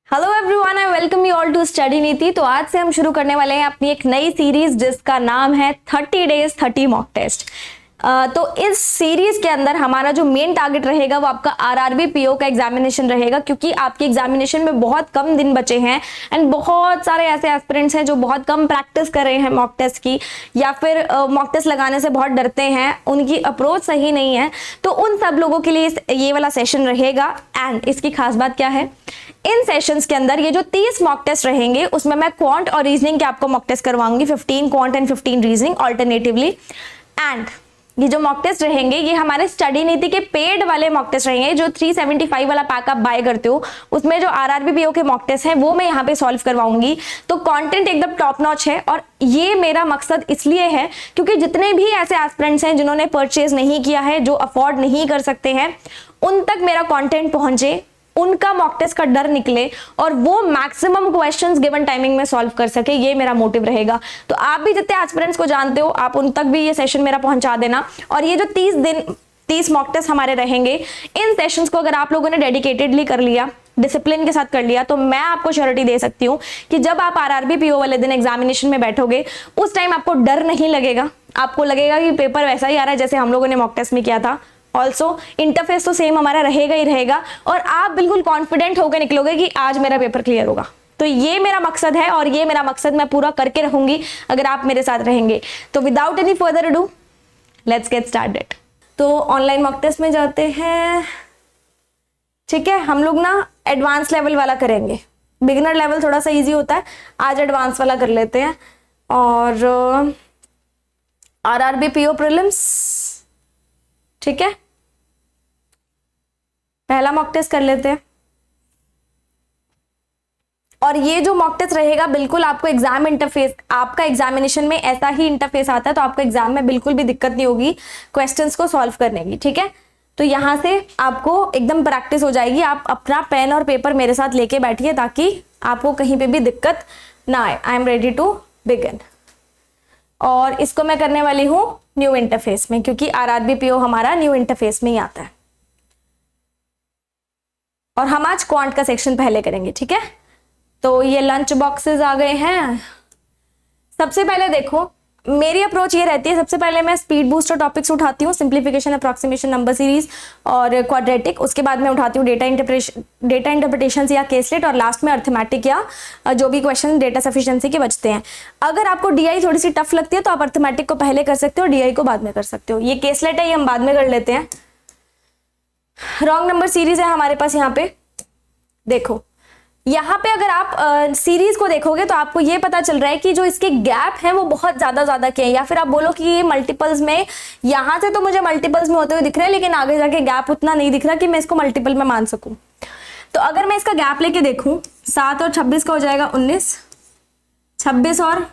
Hello everyone, I welcome you all to study Niti. तो आज से हम शुरू करने वाले हैं अपनी एक नई सीरीज जिसका नाम है 30 डेज 30 मॉक टेस्ट। तो इस सीरीज के अंदर हमारा जो मेन टारगेट रहेगा वो आपका आरआरबी पीओ का एग्जामिनेशन रहेगा, क्योंकि आपके एग्जामिनेशन में बहुत कम दिन बचे हैं एंड बहुत सारे ऐसे एस्पिरेंट्स हैं जो बहुत कम प्रैक्टिस कर रहे हैं मॉक टेस्ट की, या फिर मॉक टेस्ट लगाने से बहुत डरते हैं, उनकी अप्रोच सही नहीं है। तो उन सब लोगों के लिए ये वाला सेशन रहेगा। एंड इसकी खास बात क्या है, इन सेशंस के अंदर ये जो 30 मॉक टेस्ट रहेंगे उसमें मैं क्वांट और रीजनिंग के आपको मॉक टेस्ट करवाऊंगी, 15 quant and 15 reasoning alternatively. And ये जो मॉक टेस्ट रहेंगे ये हमारे स्टडी नीति के पेड वाले मॉक टेस्ट रहेंगे। जो 375 वाला पैक आप बाय करते हो उसमें जो आरआरबी पीओ के मॉक टेस्ट है वो मैं यहाँ पे सॉल्व करवाऊंगी। तो कंटेंट एकदम टॉप नॉच है और ये मेरा मकसद इसलिए है क्योंकि जितने भी ऐसे एस्पिरेंट्स हैं जिन्होंने परचेज नहीं किया है, जो अफोर्ड नहीं कर सकते हैं, उन तक मेरा कंटेंट पहुंचे, उनका मॉक टेस्ट का डर निकले और वो मैक्सिमम क्वेश्चंस गिवन टाइमिंग में सॉल्व कर सके, ये मेरा मोटिव रहेगा। तो आप भी जितने एस्पिरेंट्स को जानते हो आप उन तक भी ये सेशन मेरा पहुंचा देना। और ये जो 30 मॉक टेस्ट हमारे रहेंगे, इन सेशंस को अगर आप लोगों ने डेडिकेटेडली कर लिया, डिसिप्लिन के साथ कर लिया, तो मैं आपको श्योरिटी दे सकती हूँ कि जब आप आरआरबी पीओ वाले दिन एग्जामिनेशन में बैठोगे उस टाइम आपको डर नहीं लगेगा। आपको लगेगा कि पेपर वैसा ही आ रहा है जैसे हम लोगों ने मॉक टेस्ट में किया था। ऑल्सो इंटरफेस तो सेम हमारा रहेगा ही रहेगा और आप बिल्कुल कॉन्फिडेंट होकर निकलोगे कि आज मेरा पेपर क्लियर होगा। तो ये मेरा मकसद है और ये मेरा मकसद मैं पूरा करके रहूंगी अगर आप मेरे साथ रहेंगे। तो without any further ado let's get started. तो ऑनलाइन मॉक टेस्ट में जाते हैं। ठीक है, हम लोग ना एडवांस लेवल वाला करेंगे। बिगिनर लेवल थोड़ा सा इजी होता है, आज एडवांस वाला कर लेते हैं। और आरआरबी पीओ प्रीलिम्स, ठीक है, पहला मॉक टेस्ट कर लेते हैं। और ये जो मॉक टेस्ट रहेगा बिल्कुल आपको एग्जाम इंटरफेस, आपका एग्जामिनेशन में ऐसा ही इंटरफेस आता है तो आपको एग्जाम में बिल्कुल भी दिक्कत नहीं होगी क्वेश्चंस को सॉल्व करने की। ठीक है, तो यहां से आपको एकदम प्रैक्टिस हो जाएगी। आप अपना पेन और पेपर मेरे साथ लेके बैठिए ताकि आपको कहीं पे भी दिक्कत ना आए। I am ready to begin. और इसको मैं करने वाली हूं न्यू इंटरफेस में, क्योंकि आरआरबी पीओ हमारा न्यू इंटरफेस में ही आता है। और हम आज क्वांट का सेक्शन पहले करेंगे। ठीक है, तो ये लंच बॉक्सेस आ गए हैं। सबसे पहले देखो, मेरी अप्रोच ये रहती है, सबसे पहले मैं स्पीड बूस्टर टॉपिक्स उठाती हूँ, सिंप्लीफिकेशन, अप्रॉक्सीमेशन, नंबर सीरीज और क्वाड्रेटिक। उसके बाद मैं उठाती हूँ डेटा इंटरप्रिटेशन या केसलेट, और लास्ट में अर्थमेटिक या जो भी क्वेश्चन डेटा सफिशिएंसी के बचते हैं। अगर आपको डीआई थोड़ी सी टफ लगती है तो आप अर्थमेटिक को पहले कर सकते हो, डीआई को बाद में कर सकते हो। ये केसलेट है, ये हम बाद में कर लेते हैं। रॉन्ग नंबर सीरीज है हमारे पास। यहाँ पे देखो, यहाँ पे अगर आप सीरीज को देखोगे तो आपको ये पता चल रहा है कि जो इसके गैप हैं वो बहुत ज्यादा के हैं, या फिर आप बोलो कि ये मल्टीपल्स में, यहाँ से तो मुझे मल्टीपल्स में होते हुए दिख रहे हैं लेकिन आगे जाके गैप उतना नहीं दिख रहा कि मैं इसको मल्टीपल में मान सकूं। तो अगर मैं इसका गैप लेके देखूं, 7 और 26 का हो जाएगा 19, 26 और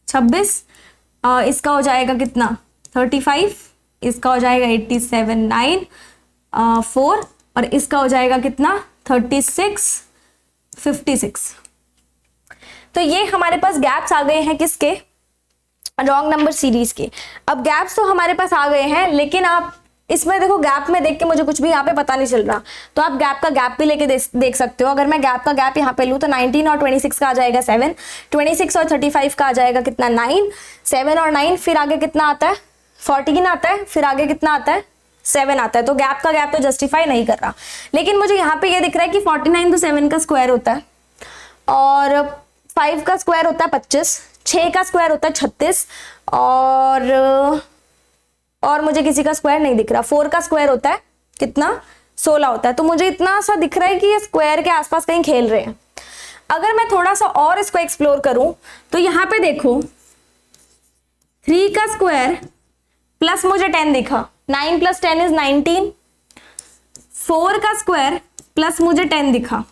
26, इसका हो जाएगा कितना 35, इसका हो जाएगा 87, 9, 4, और इसका हो जाएगा कितना 36, 56। तो ये हमारे पास गैप्स आ गए हैं किसके, रॉन्ग नंबर सीरीज के। अब गैप्स तो हमारे पास आ गए हैं, लेकिन आप इसमें देखो, गैप में देख के मुझे कुछ भी यहाँ पे पता नहीं चल रहा, तो आप गैप का गैप भी लेके देख सकते हो। अगर मैं गैप का गैप यहाँ पे लूँ तो 19 और 26 का आ जाएगा 7, 26 और 35 का आ जाएगा कितना 9, 7 और 9, फिर आगे कितना आता है 14 आता है, फिर आगे कितना आता है 7 आता है। तो गैप का गैप तो जस्टिफाई नहीं कर रहा, लेकिन मुझे यहाँ पे ये दिख रहा है कि 49 तो 7 का स्क्वायर होता है, और 5 का स्क्वायर होता है 25, 6 का स्क्वायर होता है 36, और मुझे किसी का स्क्वायर नहीं दिख रहा। 4 का स्क्वायर होता है कितना 16 होता है। तो मुझे इतना सा दिख रहा है कि ये स्क्वायर के आसपास कहीं खेल रहे हैं। अगर मैं थोड़ा सा और इसको एक्सप्लोर करूं तो यहाँ पे देखो, 3 का स्क्वायर प्लस मुझे 10 दिखा, 9 + 10 = 19, 4 का स्क्वायर प्लस मुझे 10 दिखा,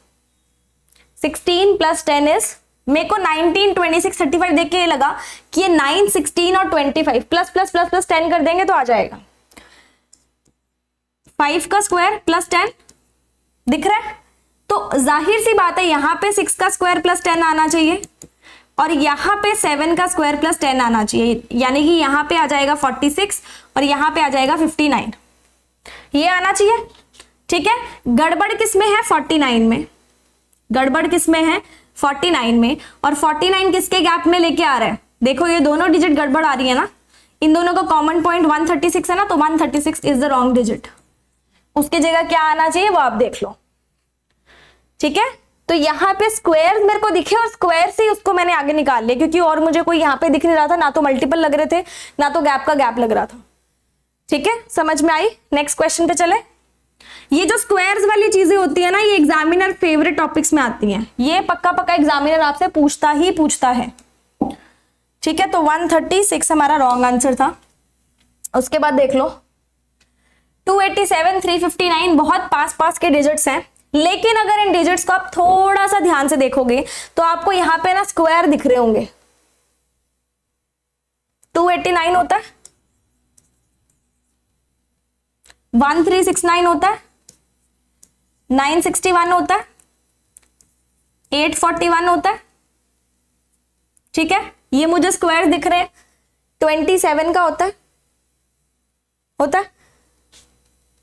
16 + 10 = मेरे को 19, 26, 35 देख के ये लगा कि ये 9, 16 और 25 प्लस प्लस प्लस प्लस 10 कर देंगे तो आ जाएगा। 5 का स्क्वायर प्लस 10 दिख रहा है, तो जाहिर सी बात है यहाँ पे 6 का स्क्वायर प्लस 10 आना चाहिए, और यहाँ पे 7 का स्क्वायर प्लस 10 आना चाहिए, यानी कि यहाँ पे आ जाएगा 46 और यहाँ पे आ जाएगा 59, ये आना चाहिए। ठीक है, गड़बड़ किस में है 49 में, गड़बड़ किस में है, 49 में, और 49 किसके गैप में लेके आ रहा है, देखो ये दोनों डिजिट गड़बड़ आ रही है ना, इन दोनों का कॉमन पॉइंट 136 है ना, तो 136 इज द रॉन्ग डिजिट, उसकी जगह क्या आना चाहिए वो आप देख लो, ठीक है। तो यहाँ पे स्क्वायर मेरे को दिखे और स्क्वायर से उसको मैंने आगे निकाल लिया, क्योंकि और मुझे कोई यहाँ पे दिख नहीं रहा था, ना तो मल्टीपल लग रहे थे ना तो गैप का गैप लग रहा था, ठीक है, समझ में आई। नेक्स्ट क्वेश्चन पे चले। ये जो स्क्वायर्स वाली चीजें होती है ना, ये एग्जामिनर फेवरेट टॉपिक्स में आती हैं, ये पक्का पक्का एग्जामिनर आपसे पूछता ही पूछता है, ठीक है। तो 136 हमारा रॉन्ग आंसर था। उसके बाद देख लो 287, 359 बहुत पास पास के डिजिट्स हैं, लेकिन अगर इन डिजिट्स को आप थोड़ा सा ध्यान से देखोगे तो आपको यहां पे ना स्क्वायर दिख रहे होंगे। 289 होता है, 1369 होता है, 961 होता है, 841 होता है, ठीक है, ये मुझे स्क्वायर दिख रहे हैं। 27 का होता है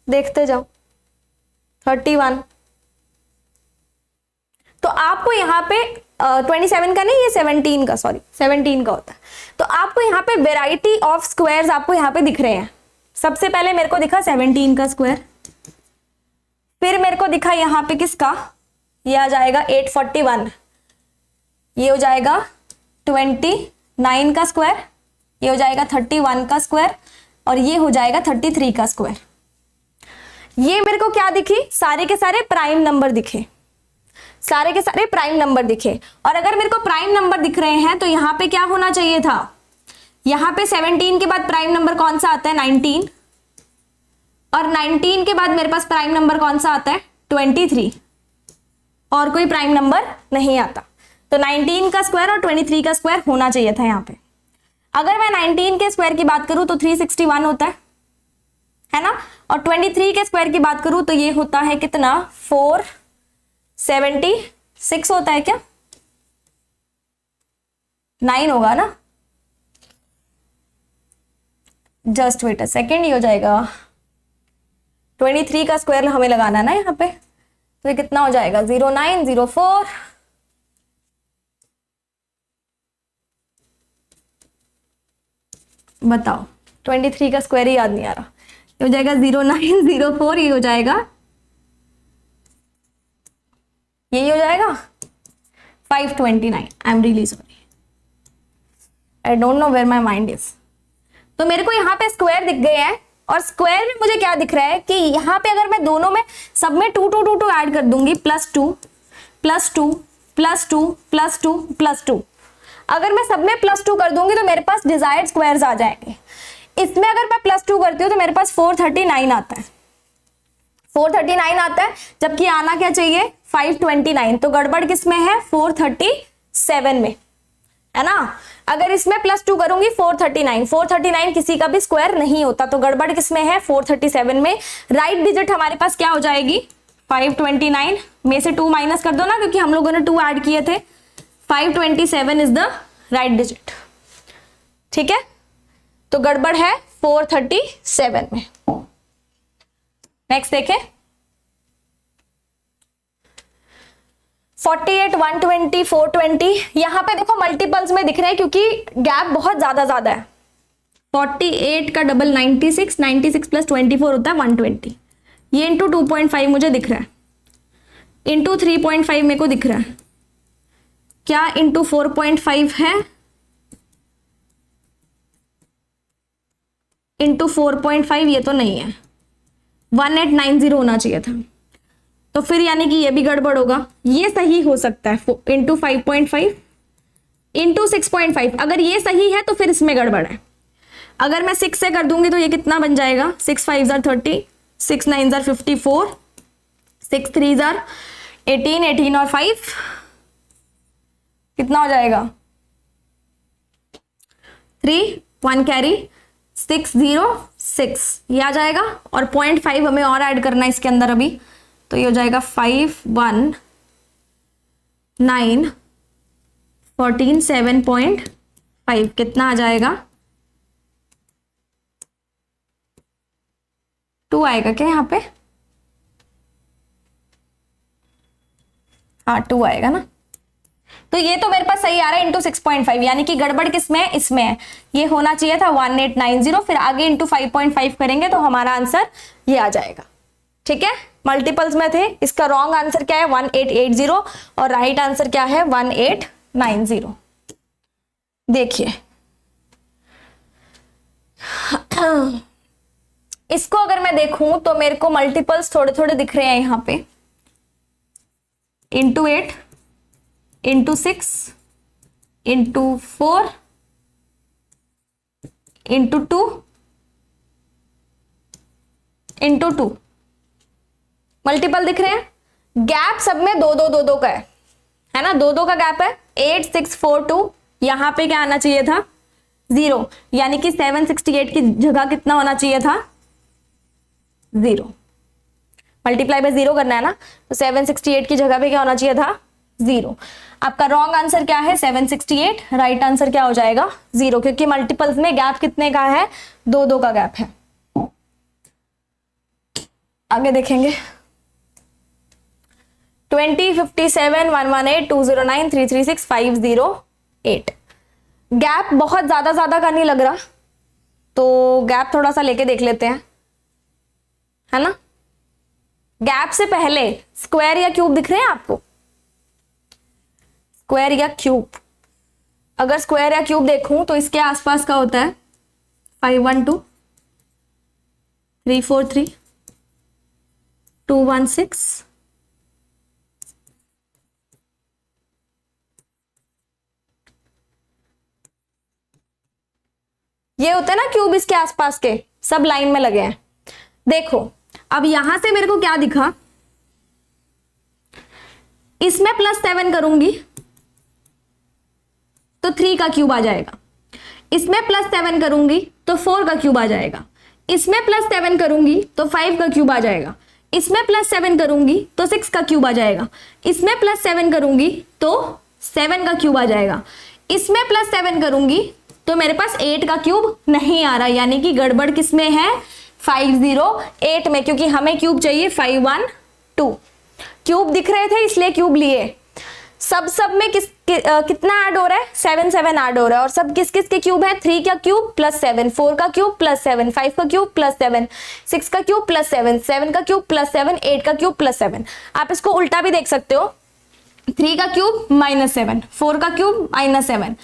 देखते जाओ, 31, तो आपको यहाँ पे 27 का नहीं, ये 17 का, सॉरी 17 का होता है। तो आपको यहाँ पे वेराइटी ऑफ स्क्वायर्स आपको यहाँ पे दिख रहे हैं। सबसे पहले मेरे को दिखा 17 का स्क्वायर, फिर मेरे को दिखा यहाँ पे किसका, ये आ जाएगा 841, ये हो जाएगा 29 का स्क्वायर, ये हो जाएगा 31 का स्क्वायर, और ये हो जाएगा 33 का स्क्वायर। ये मेरे को क्या दिखी, सारे के सारे प्राइम नंबर दिखे, सारे के सारे प्राइम नंबर दिखे। और अगर मेरे को प्राइम नंबर दिख रहे हैं तो यहाँ पे क्या होना चाहिए था, यहाँ पे 17 के बाद प्राइम नंबर कौन सा आता है, 19, और 19 के बाद मेरे पास प्राइम नंबर कौन सा आता है, 23, और कोई प्राइम नंबर नहीं आता। तो 19 का स्क्वायर और 23 का स्क्वायर होना चाहिए था यहाँ पे। अगर मैं 19 के स्क्वायर की बात करूं तो 361 होता है ना, और 23 के स्क्वायर की बात करूं तो ये होता है कितना, 476 होता है क्या, 9 होगा ना, जस्ट वेट अ सेकेंड, ये हो जाएगा 23 का स्क्वायर हमें लगाना ना यहाँ पे, तो ये कितना हो जाएगा, 0904, बताओ 23 का स्क्वायर ही याद नहीं आ रहा, ये हो जाएगा 0904, ये हो जाएगा, यही हो जाएगा 529। I am really sorry, I don't know where my mind is. तो मेरे को यहाँ पे स्क्वायर दिख गए हैं, और स्क्वायर में मुझे क्या दिख रहा है कि यहाँ पे अगर मैं दोनों में सब में 2 2 2 2 ऐड कर दूंगी, +2 +2 +2 +2 +2, अगर मैं सब में +2 कर दूंगी तो मेरे पास डिजायर्ड स्क्वायर्स आ जाएंगे। इसमें अगर मैं +2 करती हूँ तो मेरे पास 439 आता है, 439 आता है, जबकि आना क्या चाहिए, 529। तो गड़बड़ किस में है, 437 में, है ना। अगर इसमें +2 करूंगी 439, 439 किसी का भी स्क्वायर नहीं होता, तो गड़बड़ किस में है, 437 में। राइट डिजिट हमारे पास क्या हो जाएगी, 529 में से 2 माइनस कर दो ना, क्योंकि हम लोगों ने 2 ऐड किए थे, 527 इज द राइट डिजिट, ठीक है। तो गड़बड़ है 437 में। नेक्स्ट देखें, 48, 120, 420, यहां पे देखो मल्टीपल्स में दिख रहे हैं क्योंकि गैप बहुत ज्यादा है। 48 का डबल 96, 96 + 24 होता है 120, ये इंटू 2.5 मुझे दिख रहा है, इंटू 3.5 मेरे को दिख रहा है, क्या इंटू 4.5 है, इंटू 4.5 ये तो नहीं है, 1890 होना चाहिए था, तो फिर यानी कि ये भी गड़बड़ होगा। ये सही हो सकता है, इंटू 5.5 इंटू 6.5, अगर ये सही है तो फिर इसमें गड़बड़ है। अगर मैं 6 से कर दूंगी तो ये कितना बन जाएगा, 6 5 = 30, 6 9 = 54, 6 3 = 18, 18 और 5 कितना हो जाएगा, 3, 1 कैरी, 6 0 6 ये आ जाएगा, और 0.5 हमें और ऐड करना है इसके अंदर अभी, तो ये हो जाएगा 5 1 9 14 7.5, कितना आ जाएगा, 2 आएगा क्या यहाँ पे, हाँ 2 आएगा ना, तो ये तो मेरे पास सही आ रहा है इंटू 6.5, यानी कि गड़बड़ किसमें है, इसमें है। ये होना चाहिए था 1890, फिर आगे इंटू 5.5 करेंगे तो हमारा आंसर ये आ जाएगा। ठीक है, मल्टीपल्स में थे। इसका रॉन्ग आंसर क्या है 1880 और राइट आंसर क्या है 1890। देखिए इसको अगर मैं देखूं तो मेरे को मल्टीपल्स थोड़े थोड़े दिख रहे हैं यहां पे, into 8, into 6, into 4, into 2, into 2 multiple दिख रहे हैं। गैप सब में 2 2 2 2 का है ना, 2 2 का गैप है। 8 6 4 2, यहां पे क्या आना चाहिए था 0, यानी कि 768 की जगह कितना होना चाहिए था 0। मल्टीप्लाई बाय 0 करना है ना, तो 768 की जगह पे क्या होना चाहिए था 0। आपका रॉन्ग आंसर क्या है 768, राइट आंसर क्या हो जाएगा 0, क्योंकि मल्टीपल्स में गैप कितने का है 2 2 का गैप है। आगे देखेंगे 20 57 118 209 336 508। गैप बहुत ज्यादा का नहीं लग रहा, तो गैप थोड़ा सा लेके देख लेते हैं, है ना। गैप से पहले स्क्वायर या क्यूब दिख रहे हैं आपको, स्क्वायर या क्यूब। अगर स्क्वायर या क्यूब देखूं तो इसके आसपास का होता है 512 343 216 ये होता है ना क्यूब, इसके आसपास के सब लाइन में लगे हैं। देखो अब यहां से मेरे को क्या दिखा, इसमें +7 करूंगी तो 3 का क्यूब आ जाएगा, इसमें +7 करूंगी तो 4 का क्यूब आ जाएगा, इसमें +7 करूंगी तो 5 का क्यूब आ जाएगा, इसमें +7 करूंगी तो 6 का क्यूब आ जाएगा, इसमें +7 करूंगी तो 7 का क्यूब आ जाएगा, इसमें +7 करूंगी तो मेरे पास 8 का क्यूब नहीं आ रहा, यानी कि गड़बड़ किसमें है 508 में, क्योंकि हमें क्यूब चाहिए 512। क्यूब दिख रहे थे इसलिए क्यूब लिए। सब में कितना ऐड हो रहा है 7 7 ऐड हो रहा है, और सब किस किस के क्यूब है 3 का क्यूब +7, 4 का क्यूब +7, 5 का क्यूब +7, 6 का क्यूब +7, 7 का क्यूब +7, 8 का क्यूब +7। आप इसको उल्टा भी देख सकते हो, 3 का क्यूब -7, 4 का क्यूब -7,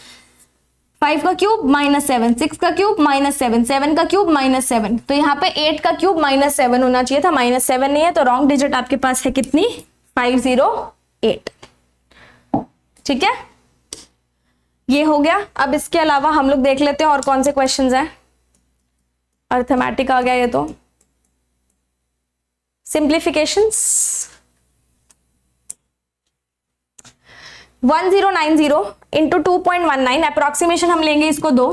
5 का क्यूब -7, 6 का क्यूब -7, 7 का क्यूब -7। तो यहाँ पे 8 का क्यूब -7 होना चाहिए था, -7 नहीं है, तो रॉन्ग डिजिट आपके पास है कितनी 508। ठीक है, ये हो गया। अब इसके अलावा हम लोग देख लेते हैं और कौन से क्वेश्चंस हैं। अर्थमेटिक आ गया ये तो, सिंप्लीफिकेशंस 1090 इंटू 2.19, अप्रोक्सीमेशन हम लेंगे इसको 2,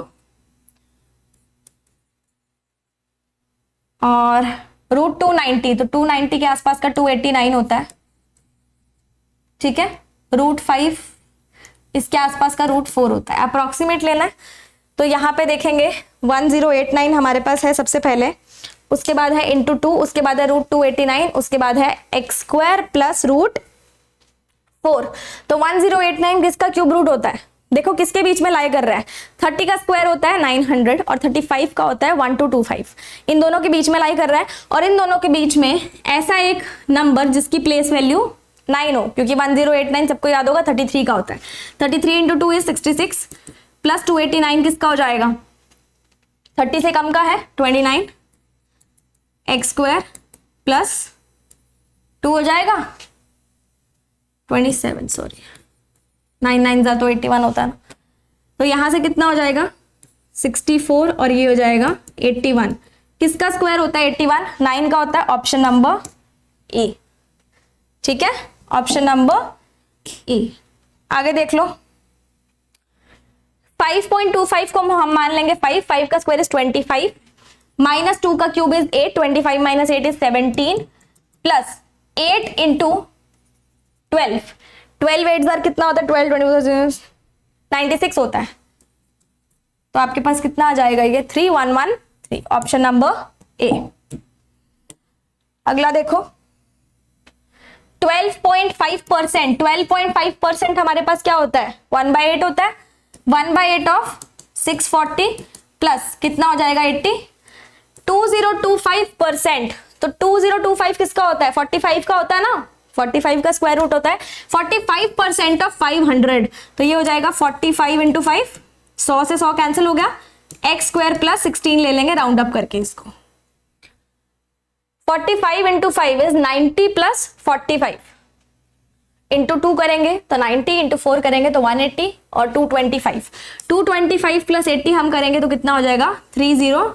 और रूट 290, तो 290 के आसपास का 289 होता है। ठीक है, रूट 5 इसके आसपास का रूट 4 होता है, अप्रोक्सीमेट लेना है। तो यहाँ पे देखेंगे 1089 हमारे पास है सबसे पहले, उसके बाद है इंटू 2, उसके बाद है रूट 289, उसके बाद है x² प्लस रूट 4। तो 1089 किसका क्यूब रूट होता है, देखो किसके बीच में लाई कर रहा है, 30 का स्क्वायर होता है 900 और 35 का होता है 1225, इन दोनों के बीच में लाई कर रहा है। और इन दोनों के बीच में ऐसा एक नंबर जिसकी प्लेस वैल्यू 9 हो, क्योंकि 1089 सबको याद होगा 33 का होता है। 33 इंटू 2 इज 66 प्लस 289 किसका हो जाएगा, 30 से कम का है 29, x² प्लस 2 हो जाएगा 27, सॉरी 9 9 जा तो 81 होता है ना। तो यहां से कितना हो जाएगा 64 और ये हो जाएगा 81। किसका स्क्वायर होता है 81, 9 का होता है, ऑप्शन नंबर ए। ठीक है, ऑप्शन नंबर ए। आगे देख लो 5.25 को हम मान लेंगे 5 का स्क्वायर इज 25, -2 का cube is 8, 25 minus 8 is 17, plus 8 into 12, 12 8 बार कितना होता है 12 20 96 होता है। तो आपके पास कितना आ जाएगा ये 3113, ऑप्शन नंबर ए। अगला देखो 12.5%, 12.5% हमारे पास क्या होता है, 1/8 होता है। 1/8 ऑफ 640 प्लस कितना हो जाएगा 80, 2025%। तो 2025 किसका होता है, 45 का होता है ना, 45 का स्क्वायर रूट होता है। 45% ऑफ 500, तो ये हो जाएगा 45 इंटू 5, 100 से 100 कैंसिल हो गया, एक्स स्क्वायर प्लस 16 ले लेंगे राउंड अप करके इसको। 45 इंटू 5 इज 90 प्लस 45 इंटू 2 करेंगे तो 90, इंटू 4 करेंगे तो 180 और 225। 225 प्लस 80 हम करेंगे तो कितना हो जाएगा 30,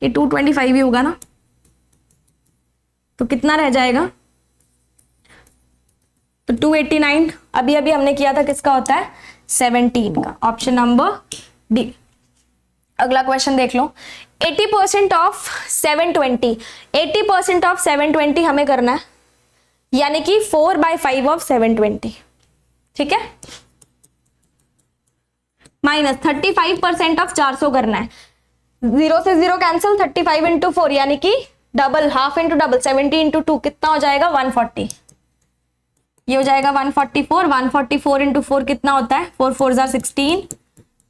ये 225 ही होगा ना, तो कितना रह जाएगा, तो 289। अभी अभी हमने किया था किसका होता है 17 का, ऑप्शन नंबर डी। अगला क्वेश्चन देख लो, 80% ऑफ 720, 80% ऑफ 720 हमें करना है, यानी कि 4/5 ऑफ 720, ठीक है, माइनस 35% ऑफ 400 करना है, 0 से 0 कैंसिल, 35 इंटू 4 यानी कि double, half into double, 70 into 2 कितना हो जाएगा 140, ये हो जाएगा 144। 144 इंटू 4 कितना होता है, 4 4 जार 16,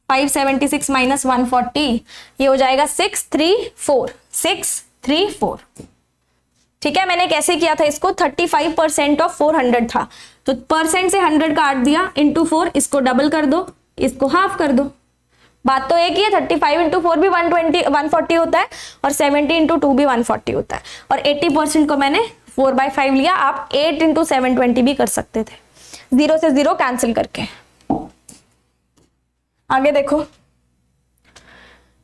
576 माइनस 140, ये हो जाएगा 634, 634, ठीक है। मैंने कैसे किया था इसको, 35% ऑफ 400 था, तो परसेंट से 100 काट दिया, इंटू 4, इसको डबल कर दो, इसको हाफ कर दो, बात तो एक ही है। 35 इंटू 4 भी 140 होता है और 70 इंटू 2 भी 140 होता है, और 80% को मैंने 4/5 लिया। आप 8 इंटू 720 भी कर सकते थे, 0 से 0 कैंसिल करके। आगे देखो,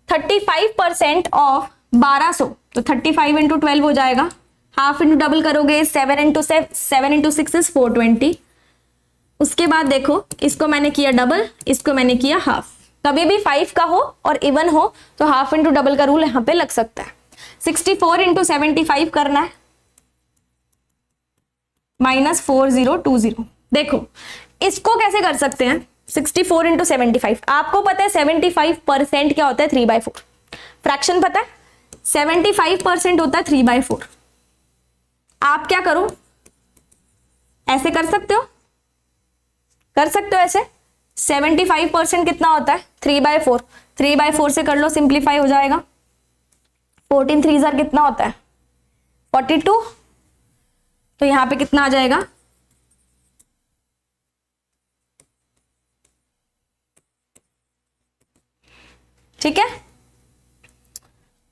35% ऑफ 1200, तो 35 इंटू 12 हो जाएगा, हाफ इंटू डबल करोगे 7 इंटू 6 इज 420। उसके बाद देखो, इसको मैंने किया डबल, इसको मैंने किया हाफ। कभी भी 5 का हो और इवन हो तो हाफ इंटू डबल का रूल यहां पे लग सकता है। 64 इंटू 75 करना है, माइनस 4020। देखो इसको कैसे कर सकते हैं, 64 इंटू 75, आपको पता है 75% क्या होता है 3/4, फ्रैक्शन पता है, 75% होता है 3/4। आप क्या करो, ऐसे कर सकते हो, ऐसे। 75% कितना होता है 3/4, 3/4 से कर लो, सिंप्लीफाई हो जाएगा। 14 3 जार कितना होता है 42, तो यहां पे कितना आ जाएगा, ठीक है,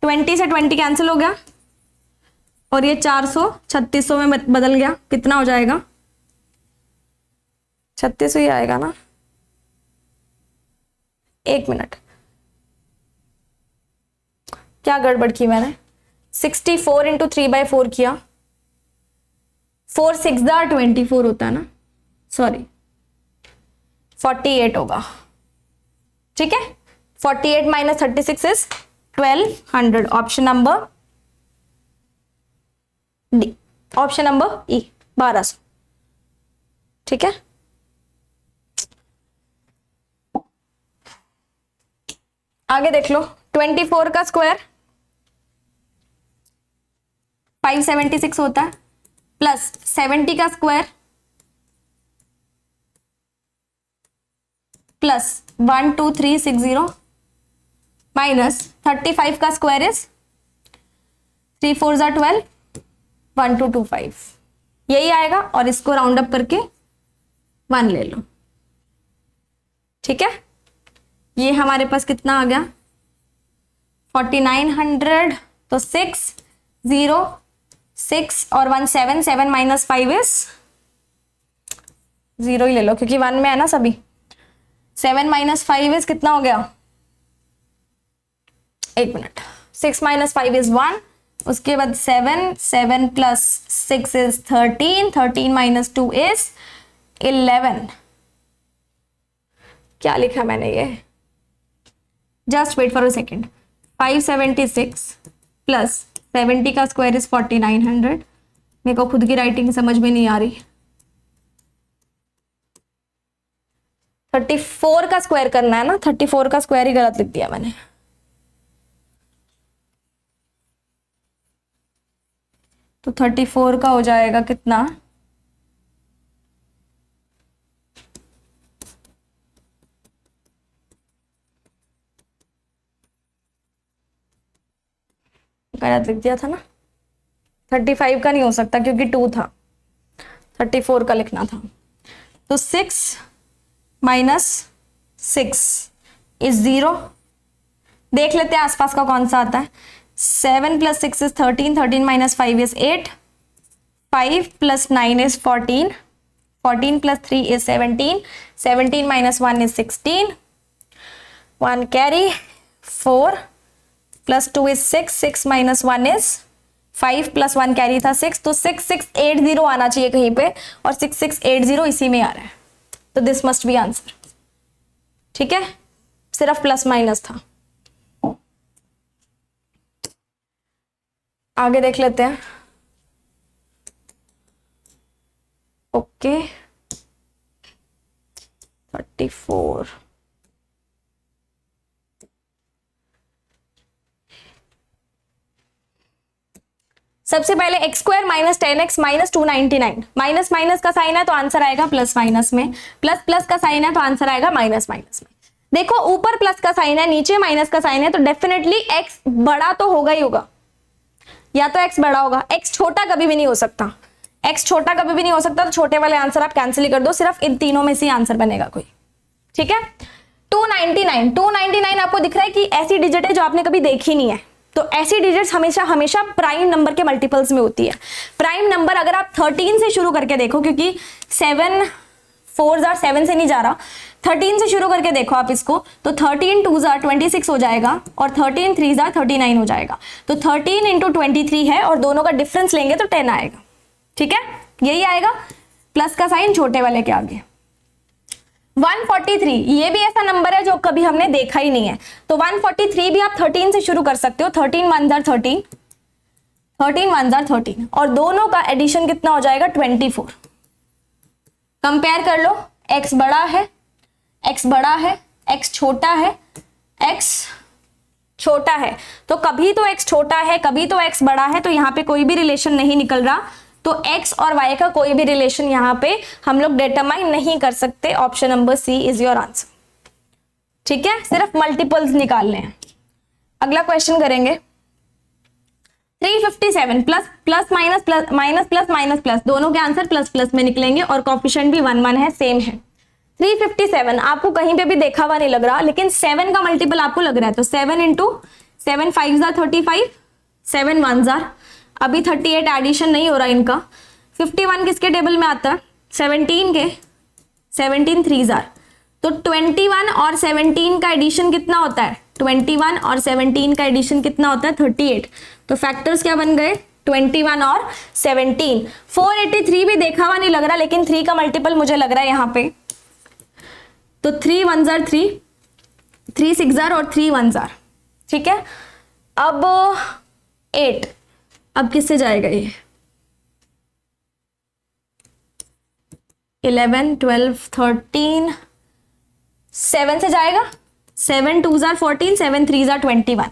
20 से 20 कैंसिल हो गया, और ये 400 3600 में बदल गया, कितना हो जाएगा 3600 ही आएगा ना, एक मिनट, क्या गड़बड़ की मैंने, 64 इंटू 3/4 किया, 4 6 जार 24 होता है ना, सॉरी 48 होगा, ठीक है। 48 minus 36 is 1200, option number D, option number ई 1200, ठीक है। आगे देख लो, 24 का स्क्वायर 576 होता है, प्लस 70 का स्क्वायर प्लस 12360 माइनस 35 का स्क्वायर इज 3 4 जार 12, 1225, यही आएगा, और इसको राउंड अप करके 1 ले लो, ठीक है। ये हमारे पास कितना आ गया 4900, तो 6 0 6 और 1 7, 7 माइनस 5 इज 0 ही ले लो क्योंकि 1 में है ना सभी। 7 माइनस 5 इज कितना हो गया, एक मिनट, 6 माइनस 5 इज 1, उसके बाद 7, 7 प्लस 6 इज 13, 13 माइनस 2 इज 11। क्या लिखा मैंने ये, just wait for a second. 576 plus 70 का स्क्वायर इज 4900, मेरे को खुद की राइटिंग समझ में नहीं आ रही। 34 का स्क्वायर करना है ना, 34 का स्क्वायर ही गलत लिख दिया मैंने। तो 34 का हो जाएगा कितना, गलत लिख दिया था ना, 35 का नहीं हो सकता क्योंकि 2 था, 34 का लिखना था। तो 6 माइनस 6 इज 0। देख लेते हैं आसपास का कौन सा आता है। 7 plus 6 is 13, 13 minus 5 is 8, 5 plus 9 is 14, 14 plus 3 is 17, 17 minus 1 is 16, 1 carry, 4 plus 2 is 6, 6 minus 1 is 5 plus 1 carry था 6, तो 6680 आना चाहिए कहीं पे, और 6680 इसी में आ रहा है, तो दिस मस्ट बी आंसर। ठीक है, सिर्फ प्लस माइनस था। आगे देख लेते हैं। ओके 34, सबसे पहले x square minus 10x minus 299, minus minus का साइन है तो आंसर आएगा प्लस माइनस में, प्लस प्लस का साइन है तो आंसर आएगा माइनस माइनस में। देखो ऊपर प्लस का साइन है, नीचे माइनस का साइन है, तो डेफिनेटली x बड़ा तो होगा ही होगा, या तो x बड़ा होगा, x छोटा कभी भी नहीं हो सकता, x छोटा कभी भी नहीं हो सकता, तो छोटे वाले आंसर आप कैंसिल ही कर दो, सिर्फ इन तीनों में से आंसर बनेगा कोई। ठीक है, 299 आपको दिख रहा है कि ऐसी डिजिट है जो आपने कभी देखी नहीं है, तो ऐसी डिजिट्स हमेशा हमेशा प्राइम नंबर के मल्टीपल्स में होती है। प्राइम नंबर अगर आप 13 से शुरू करके देखो, क्योंकि 7 4 are 7 से नहीं जा रहा, 13 से शुरू करके देखो आप इसको, तो 13 2 are 26 हो जाएगा, और 13 3 are 39 हो जाएगा, तो 13 इंटू 23 है, और दोनों का डिफरेंस लेंगे तो 10 आएगा। ठीक है, यही आएगा, प्लस का साइन छोटे वाले के आगे। 143 ये भी ऐसा नंबर है जो कभी हमने देखा ही नहीं है, तो 143 भी आप 13 से शुरू कर सकते हो, 13 1 are 13, 13 1 are 13, और दोनों का एडिशन कितना हो जाएगा 24। कंपेयर कर लो, x बड़ा है, x बड़ा है, x छोटा है, x छोटा है, तो कभी तो x छोटा है, कभी तो x बड़ा है, तो यहाँ पे कोई भी रिलेशन नहीं निकल रहा, तो x और y का कोई भी रिलेशन यहाँ पे हम लोग डिटरमाइन नहीं कर सकते। Option number C is your answer. ठीक है, सिर्फ मल्टीपल्स निकालने हैं। अगला क्वेश्चन करेंगे। 357 plus plus minus plus minus plus minus plus, दोनों के आंसर प्लस प्लस में निकलेंगे, और कोएफिशिएंट भी 1 1 है, सेम है। 357 आपको कहीं पे भी देखा हुआ नहीं लग रहा, लेकिन 7 का मल्टीपल आपको लग रहा है, तो 7 इंटू 7 5 are 35, 7 1 are, अभी 38 एडिशन नहीं हो रहा इनका। 51 किसके टेबल में आता है, 17 के, 17 3 are, तो 21 और 17 का एडिशन कितना होता है, 21 और 17 का एडिशन कितना होता है 38, तो फैक्टर्स क्या बन गए 21 और 17। 483 भी देखा हुआ नहीं लग रहा, लेकिन 3 का मल्टीपल मुझे लग रहा है यहाँ पे, तो 3 1 are 3, 3 6 are और 3 1 are। ठीक है, अब 8, अब किससे जाएगा ये, 11 12 13, 7 से जाएगा, 7 2 are 14, 7 3 are 21,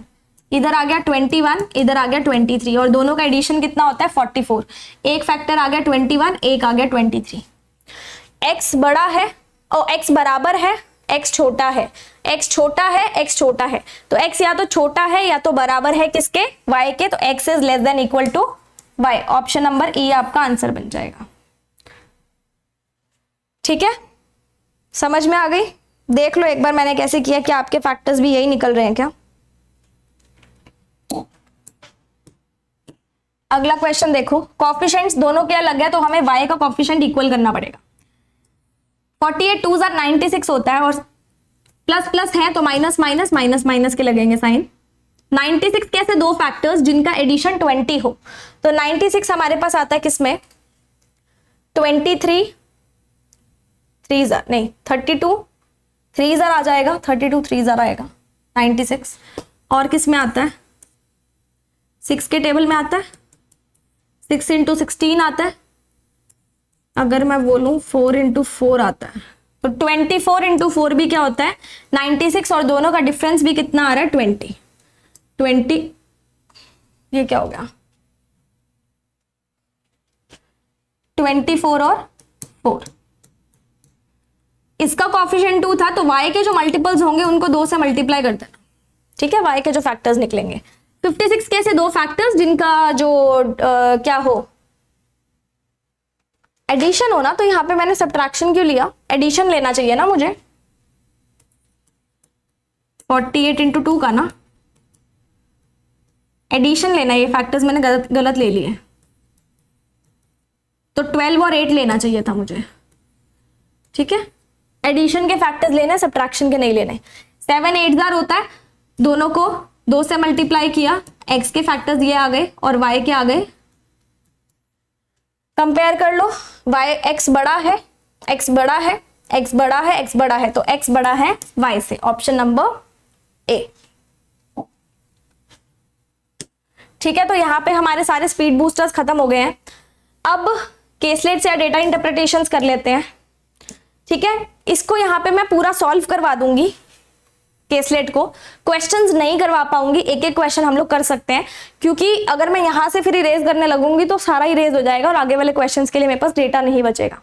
इधर आ गया 21, इधर आ गया 23, और दोनों का एडिशन कितना होता है 44। एक फैक्टर आ गया 21, एक आ गया 23। x बड़ा है और x बराबर है, x छोटा है, x छोटा है, x छोटा है, तो x या तो छोटा है या तो बराबर है किसके, y के, तो x is less than equal to y। Option number E आपका आंसर बन जाएगा। ठीक है, समझ में आ गई? देख लो एक बार मैंने कैसे किया, क्या आपके फैक्टर्स भी यही निकल रहे हैं क्या? अगला क्वेश्चन देखो, कोएफिशिएंट्स दोनों के अलग है, तो हमें y का कोएफिशिएंट इक्वल करना पड़ेगा। 48 2 are 96 होता है, और प्लस प्लस है तो माइनस माइनस माइनस माइनस के लगेंगे साइन। 96 कैसे, दो फैक्टर्स जिनका एडिशन 20 हो, तो 96 हमारे पास आता है किसमें 23 3 नहीं 32 3 आ जाएगा, 32 3 आएगा 96, और किस में आता है 6 के टेबल में आता है, 6 इंटू 16 आता है, अगर मैं बोलूं 4 इंटू 4 आता है, तो 24 इंटू 4 भी क्या होता है 96, और दोनों का डिफरेंस भी कितना आ रहा है 20। ये क्या हो गया 24 और 4। इसका कॉफिशिएंट 2 था, तो y के जो मल्टीपल्स होंगे उनको 2 से मल्टीप्लाई कर देना, ठीक है। y के जो फैक्टर्स निकलेंगे 56 के ऐसे 2 फैक्टर्स जिनका जो क्या हो, एडिशन हो ना, तो यहाँ पे मैंने सब्ट्रैक्शन क्यों लिया, एडिशन लेना चाहिए ना मुझे। 48 इंटू 2 का ना एडिशन लेना है, ये फैक्टर्स मैंने गलत ले लिए, तो 12 और 8 लेना चाहिए था मुझे, ठीक है। एडिशन के फैक्टर्स लेने, सब्ट्रैक्शन के नहीं लेने। 7 8 जार होता है, दोनों को 2 से मल्टीप्लाई किया, x के फैक्टर्स ये आ गए और y के आ गए, कंपेयर कर लो, x बड़ा है, x बड़ा है, x बड़ा है, x बड़ा है, तो x बड़ा है y से, ऑप्शन नंबर ए, ठीक है। तो यहां पे हमारे सारे स्पीड बूस्टर्स खत्म हो गए हैं। अब केसलेट से डेटा इंटरप्रिटेशंस कर लेते हैं, ठीक है। इसको यहां पे मैं पूरा सॉल्व करवा दूंगी, केसलेट को क्वेश्चंस नहीं करवा पाऊंगी, एक एक क्वेश्चन हम लोग कर सकते हैं, क्योंकि अगर मैं यहां से फिर इरेज करने लगूंगी तो सारा इरेज हो जाएगा और आगे वाले क्वेश्चंस के लिए मेरे पास डेटा नहीं बचेगा।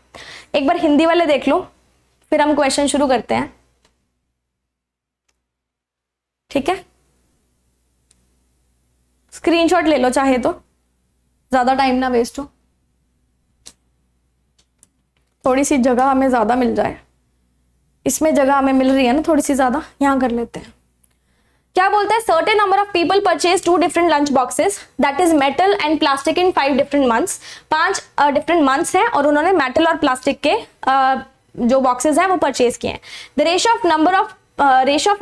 एक बार हिंदी वाले देख लो, फिर हम क्वेश्चन शुरू करते हैं, ठीक है। स्क्रीनशॉट ले लो चाहे तो, ज्यादा टाइम ना वेस्ट हो, थोड़ी सी जगह हमें ज्यादा मिल जाए। इसमें जगह हमें मिल रही है ना थोड़ी सी ज्यादा, यहां कर लेते हैं। क्या बोलता है, certain number of people purchase 2 different lunch boxes that is metal and plastic in 5 different months. 5 different months हैं और उन्होंने मेटल और प्लास्टिक के जो बॉक्सेस हैं वो परचेज किए हैं। The ratio of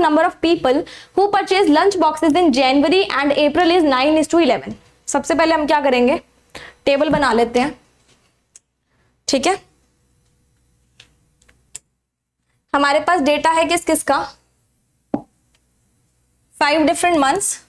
number of people who purchase lunch boxes in January and April is 9:11। सबसे पहले हम क्या करेंगे, टेबल बना लेते हैं, ठीक है। हमारे पास डेटा है किस किस का, 5 डिफरेंट मंथ्स,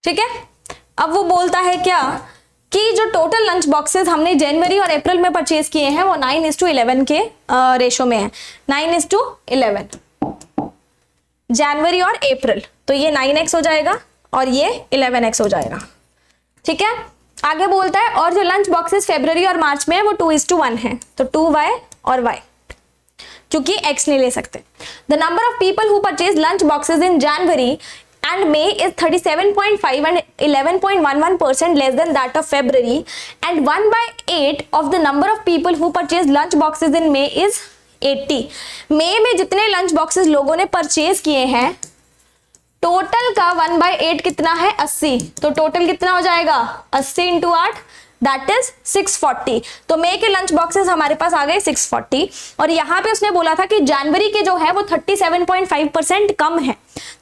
ठीक है। अब वो बोलता है क्या कि जो टोटल लंच बॉक्सेस हमने जनवरी और अप्रैल में परचेज किए हैं वो 9:11 के रेशो में है। 9:11 जनवरी और अप्रैल, तो ये 9x हो जाएगा और ये 11x हो जाएगा, ठीक है। आगे बोलता है और जो लंच बॉक्सेस फरवरी और मार्च में है वो 2:1 है, तो 2y और y, क्योंकि x नहीं ले सकते। The number of people who purchase lunch boxes in January and May is 37.5 and 11.11% less than that of February, and 1/8 of the number of people who purchased lunch boxes in May is 80। मई में जितने lunch boxes लोगों ने purchase किए हैं, total का 1/8 कितना है, 80, तो टोटल कितना हो जाएगा 80 इंटू 8 दैट इज 640। तो मई के लंच बॉक्सेस हमारे पास आ गए 640, और यहां पे उसने बोला था कि जनवरी के जो है वो 37.5% कम है।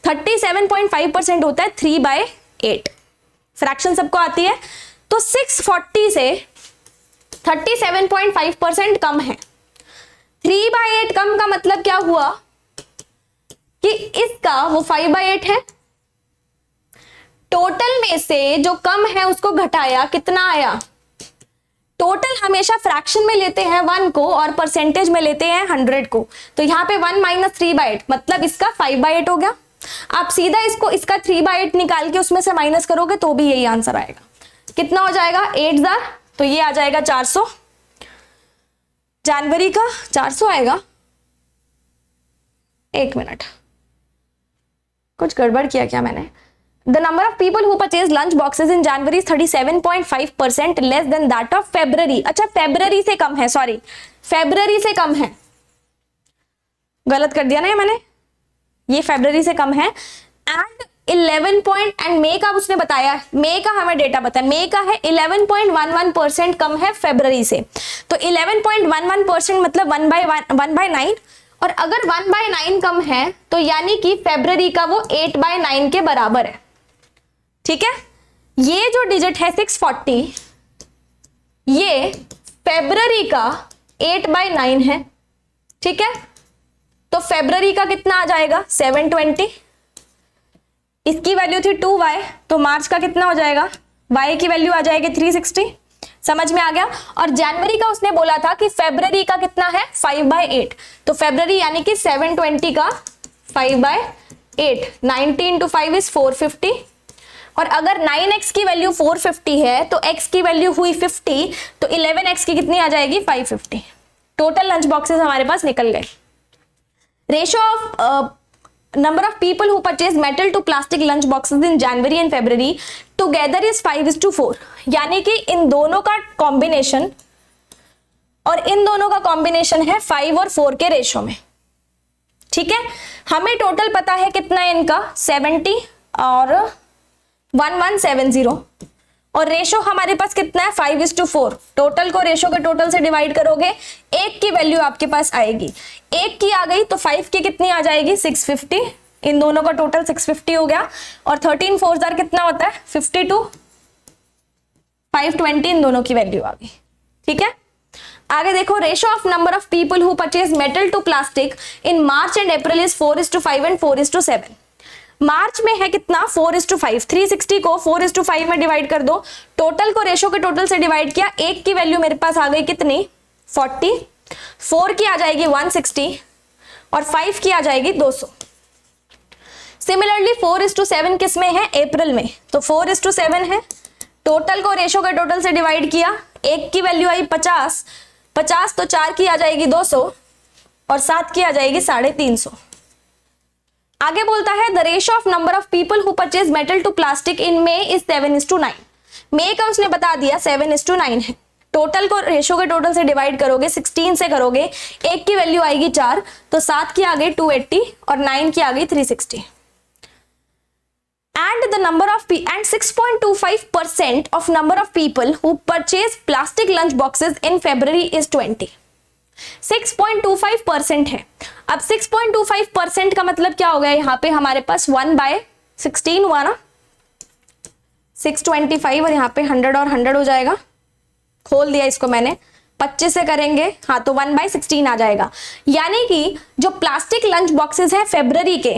37.5% होता है 3/8, फ्रैक्शन सबको आती है, तो 640 से 37.5% कम है। 3/8 कम का मतलब क्या हुआ कि इसका वो 5/8 है, टोटल में से जो कम है उसको घटाया, कितना आया, टोटल हमेशा फ्रैक्शन में लेते हैं 1 को और परसेंटेज में लेते हैं 100 को, तो यहाँ पे 1 - 3/8 मतलब इसका 5/8 हो गया। आप सीधा इसका 3/8 निकाल के उसमें से माइनस करोगे तो भी यही आंसर आएगा। कितना हो जाएगा 8,000, तो ये आ जाएगा 400, जनवरी का 400 आएगा। एक मिनट, कुछ गड़बड़ किया क्या मैंने। The number of people who purchased lunch boxes in January is 37.5% less than that of February। अच्छा, फेब्रवरी से कम है, सॉरी फेब्रवरी से कम है, गलत कर दिया ना ये मैंने, ये फेब्रवरी से कम है। एंड 11 मई का उसने बताया, मई का हमें डेटा बताया, मई का है 11.11% कम है फेब्रवरी से, तो 11.11% मतलब 1/9, और अगर 1/9 कम है तो यानी कि फेब्रवरी का वो 8/9 के बराबर है, ठीक है। ये जो डिजिट है 640, ये फेब्रवरी का 8/9 है, ठीक है। तो फेब्रवरी का कितना आ जाएगा 720, इसकी वैल्यू थी 2y, तो मार्च का कितना हो जाएगा, y की वैल्यू आ जाएगी 360। समझ में आ गया। और जनवरी का उसने बोला था कि फेब्रवरी का कितना है 5/8, तो फेब्रवरी यानी कि 720 का 5/8, 90 into 5 is 450। और अगर 9x की वैल्यू 450 है तो x की वैल्यू हुई 50, तो 11x की कितनी आ जाएगी 550। टोटल लंच बॉक्सेस हमारे पास निकल गए। Ratio of number of people who purchase metal to plastic lunch boxes in January and February together is 5:4, यानी कि इन दोनों का कॉम्बिनेशन और इन दोनों का कॉम्बिनेशन है 5 और 4 के रेशो में। ठीक है, हमें टोटल पता है कितना है इनका 70 और 1170, और रेशो हमारे पास कितना है 5:4। टोटल को रेशो के टोटल से डिवाइड करोगे, एक की वैल्यू आपके पास आएगी, एक की आ गई तो 5 की कितनी आ जाएगी 650। इन दोनों का टोटल 650 हो गया, और 13 4 जार कितना होता है 52, 520 इन दोनों की वैल्यू आ गई। ठीक है, आगे देखो, ratio of number of people who purchase metal to plastic in March and April is 4:5 and 4:7। March में है कितना 4:5, 360 को 4:5 में डिवाइड कर दो, टोटल को रेशो के टोटल से डिवाइड किया, एक की वैल्यू मेरे पास आ गई कितनी 40, 4 की आ जाएगी 160 और 5 की आ जाएगी 200। सिमिलरली 4:7 किस में है अप्रैल में, तो 4:7 है, टोटल को रेशो के टोटल से डिवाइड किया, एक की वैल्यू आई 50, 50 तो 4 की आ जाएगी 200 और 7 की आ जाएगी 350। आगे बोलता है the ratio of number of people who purchase metal to plastic in May is 7:9। May का उसने बता दिया 7:9 है, टोटल को रेशो के टोटल से डिवाइड करोगे, 16 से करोगे, एक की वैल्यू आएगी 4, तो 7 की आ गई 280 और 9 की आ गई 360। And the number of and 6.25% of number of people who purchase plastic lunch boxes in February is 20। 6.25% है। अब 6.25% का मतलब क्या हो गया, यहाँ पे हमारे पास 1/16 हुआ ना, 625 और यहाँ पे 100 और 100 हो जाएगा, खोल दिया इसको मैंने, 25 से करेंगे हाँ तो 1/16 आ जाएगा। यानी कि जो प्लास्टिक लंच बॉक्सेस हैं फेब्रवरी के,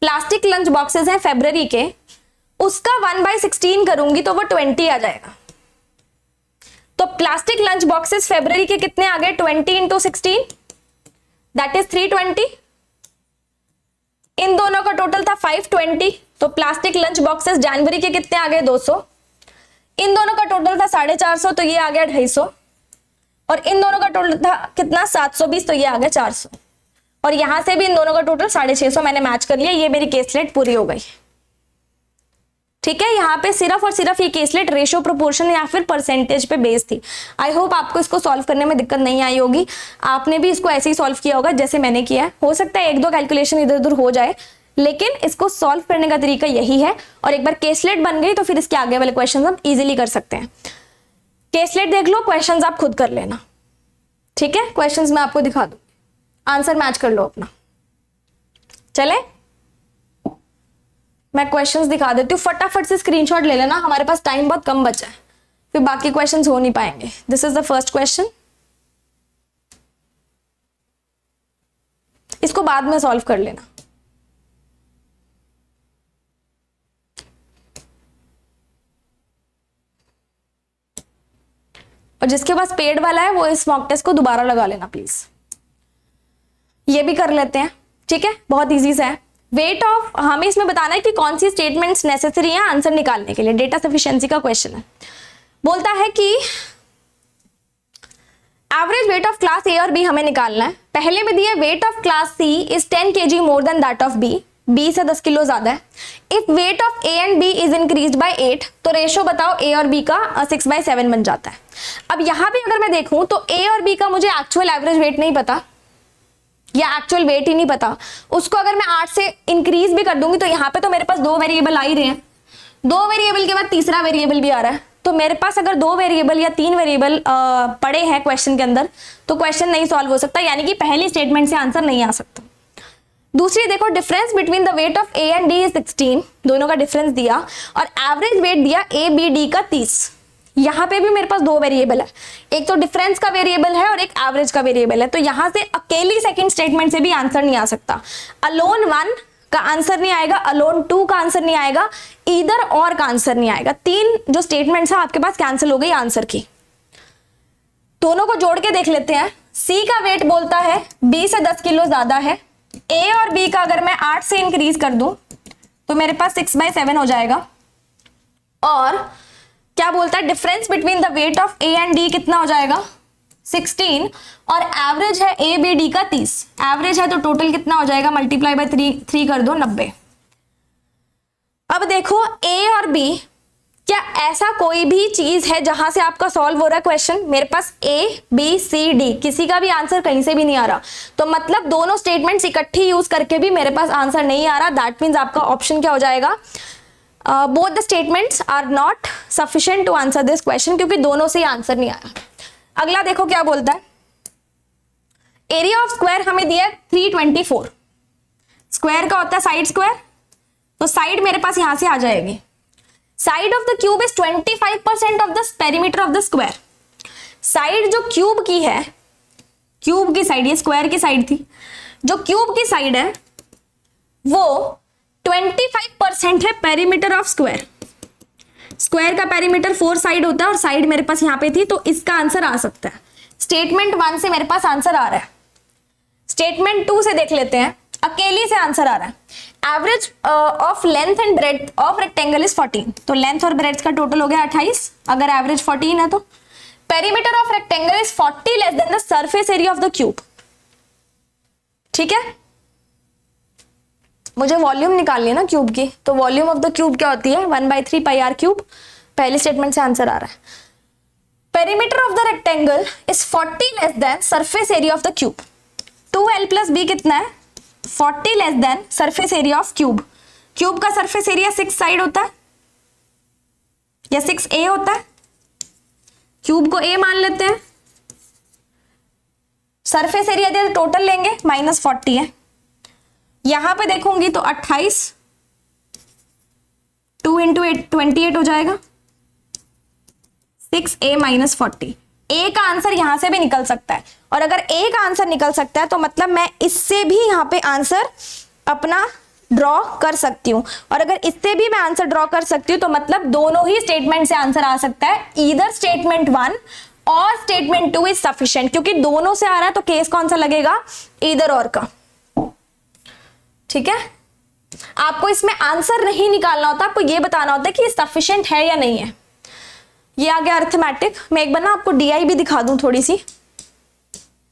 प्लास्टिक लंच बॉक्सेस हैं फेब्रवरी के, उसका 1/16 करूंगी तो वो 20 आ जाएगा। तो प्लास्टिक लंच बॉक्सेस फेब्रवरी के कितने आ गए 20 into 16 दैट इज 320। इन दोनों का टोटल था 520, तो प्लास्टिक लंच बॉक्सेस जनवरी के कितने आ गए 200। इन दोनों का टोटल था 450, तो ये आ गया 250, और इन दोनों का टोटल था कितना 720, तो ये आ गया 400, और यहां से भी इन दोनों का टोटल 650 मैंने मैच कर लिया। ये मेरी केसलेट पूरी हो गई। ठीक है, यहाँ पे सिर्फ और सिर्फ ये केसलेट रेशियो प्रोपोर्शन या फिर परसेंटेज पे बेस थी। आई होप आपको इसको सॉल्व करने में दिक्कत नहीं आई होगी, आपने भी इसको ऐसे ही सॉल्व किया होगा जैसे मैंने किया है। हो सकता है एक दो कैलकुलेशन इधर उधर हो जाए, लेकिन इसको सॉल्व करने का तरीका यही है, और एक बार केसलेट बन गई तो फिर इसके आगे वाले क्वेश्चन हम इजिली कर सकते हैं। केसलेट देख लो, क्वेश्चन आप खुद कर लेना। ठीक है, क्वेश्चन मैं आपको दिखा दूं, आंसर मैच कर लो अपना। चले मैं क्वेश्चंस दिखा देती हूँ, फटाफट से स्क्रीनशॉट ले लेना, हमारे पास टाइम बहुत कम बचा है, फिर बाकी क्वेश्चंस हो नहीं पाएंगे। This is the first question, इसको बाद में सॉल्व कर लेना। और जिसके पास पेड वाला है वो इस मॉक टेस्ट को दोबारा लगा लेना प्लीज। ये भी कर लेते हैं, ठीक है, बहुत इजी सा है। वेट ऑफ, हमें इसमें बताना है कि कौन सी स्टेटमेंट्स नेसेसरी हैं आंसर निकालने के लिए। डेटा सफिशिएंसी का क्वेश्चन है, बोलता है कि average weight of class A और बी हमें निकालना है। पहले में दिया weight of class C is 10 kg more than that of B, B से 10 किलो ज्यादा है। If weight of A and B is increased by 8, तो रेशो बताओ ए और बी का 6/7 बन जाता है। अब यहां भी अगर मैं देखूं तो ए और बी का मुझे एक्चुअल एवरेज वेट नहीं पता, या एक्चुअल वेट ही नहीं पता, उसको अगर मैं 8 से इंक्रीज भी कर दूंगी तो यहाँ पे तो मेरे पास 2 वेरिएबल आ ही रहे हैं, 2 वेरिएबल के बाद तीसरा वेरिएबल भी आ रहा है, तो मेरे पास अगर 2 वेरिएबल या 3 वेरिएबल पड़े हैं क्वेश्चन के अंदर तो क्वेश्चन नहीं सॉल्व हो सकता, यानी कि पहली स्टेटमेंट से आंसर नहीं आ सकता। दूसरी देखो, difference between the wait of A and D is 16, दोनों का डिफरेंस दिया, और एवरेज वेट दिया ए बी डी का 30। यहाँ पे भी मेरे पास 2 वेरिएबल है, एक तो डिफरेंस का वेरिएबल है और एक एवरेज का वेरिएबल है, तो यहाँ से अकेली सेकंड स्टेटमेंट से भी आंसर नहीं आ सकता। अलोन 1 का आंसर नहीं आएगा, अलोन 2 का आंसर नहीं आएगा, ईदर और का आंसर नहीं आएगा। 3 जो स्टेटमेंट्स है आपके पास कैंसिल हो गई आंसर की। दोनों को जोड़ के देख लेते हैं। सी का वेट बोलता है बी से 10 किलो ज्यादा है। ए और बी का अगर मैं 8 से इंक्रीज कर दूं तो मेरे पास 6/7 हो जाएगा। और क्या बोलता है, difference between the wait of A and D कितना हो जाएगा, 16, और एवरेज है ए बी डी का 30। एवरेज है तो टोटल कितना हो जाएगा, मल्टीप्लाई बाय 3 कर दो, 90। अब देखो ए और बी, क्या ऐसा कोई भी चीज है जहां से आपका सॉल्व हो रहा है क्वेश्चन? मेरे पास ए बी सी डी किसी का भी आंसर कहीं से भी नहीं आ रहा, तो मतलब दोनों स्टेटमेंट्स इकट्ठी यूज करके भी मेरे पास आंसर नहीं आ रहा। दैट मीन्स आपका ऑप्शन क्या हो जाएगा, both the statements are not sufficient to answer this question, क्योंकि दोनों से ही आंसर नहीं आया। अगला देखो क्या बोलता है, एरिया ऑफ स्क्वायर हमें दिया है 324। स्क्वायर का होता है साइड स्क्वायर, तो साइड मेरे पास यहां से आ जाएगी। Side of the cube is 25% of the perimeter of the square. Side जो क्यूब की है, क्यूब की साइड, ये स्क्वायर की साइड थी, जो क्यूब की साइड है वो 25% है पेरीमीटर ऑफ स्क्वायर। स्क्वायर का पेरीमीटर 4 साइड होता है और साइड मेरे पास यहां पे थी, तो इसका आंसर आ सकता है। स्टेटमेंट 1 से मेरे पास आंसर आ रहा है। स्टेटमेंट 2 से देख लेते हैं, अकेली से आंसर आ रहा है। Average of length and breadth of rectangle is 14, तो लेंथ और ब्रेड्थ का टोटल हो गया 28, अगर एवरेज 14 है तो। Perimeter of rectangle is 40 less then the surface area of the cube. ठीक है, मुझे वॉल्यूम निकालनी है ना क्यूब की, तो वॉल्यूम ऑफ द क्यूब क्या होती है, 1/3 पाई आर क्यूब। पहले स्टेटमेंट से आंसर आ रहा है। Perimeter of the rectangle is 40 less than surface area of the cube. 2l plus B कितना है, 40 less than surface area of cube. Cube का सरफेस एरिया 6 साइड होता है या 6a होता है, क्यूब को a मान लेते हैं। सरफेस एरिया दे टोटल लेंगे, -40 है। यहां पे देखूंगी तो 28, 2 × 8 28 हो जाएगा, 6a - 40। ए का आंसर यहां से भी निकल सकता है, और अगर ए का आंसर निकल सकता है तो मतलब मैं इससे भी यहां पे आंसर अपना ड्रॉ कर सकती हूं, और अगर इससे भी मैं आंसर ड्रॉ कर सकती हूं तो मतलब दोनों ही स्टेटमेंट से आंसर आ सकता है। ईदर स्टेटमेंट 1 और स्टेटमेंट 2 इज सफिशिएंट, क्योंकि दोनों से आ रहा है तो केस कौन सा लगेगा, ईदर और का। ठीक है, आपको इसमें आंसर नहीं निकालना होता, आपको यह बताना होता है कि सफिशिएंट है या नहीं है। ये आ गया अर्थमेटिक। मैं एक बार ना आपको डीआई भी दिखा दूं थोड़ी सी।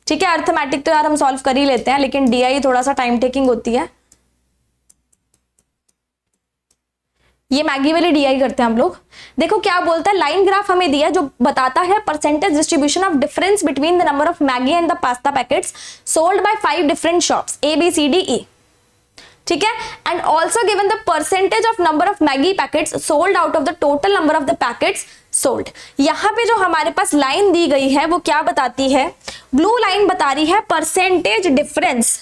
ठीक है, अर्थमेटिक तो यार हम सॉल्व कर ही लेते हैं, लेकिन डीआई थोड़ा सा टाइम टेकिंग होती है। ये मैगी वाली डीआई करते हैं हम लोग। देखो क्या बोलता है, लाइन ग्राफ हमें दिया जो बताता है percentage distribution of difference between the number of Maggi and the pasta packets sold by 5 different shops A B C D E। ठीक है, and also given the percentage of number of Maggi packets sold out of the total number of the packets sold. यहां पे जो हमारे पास line दी गई है वो क्या बताती है, ब्लू लाइन बता रही है परसेंटेज डिफरेंस,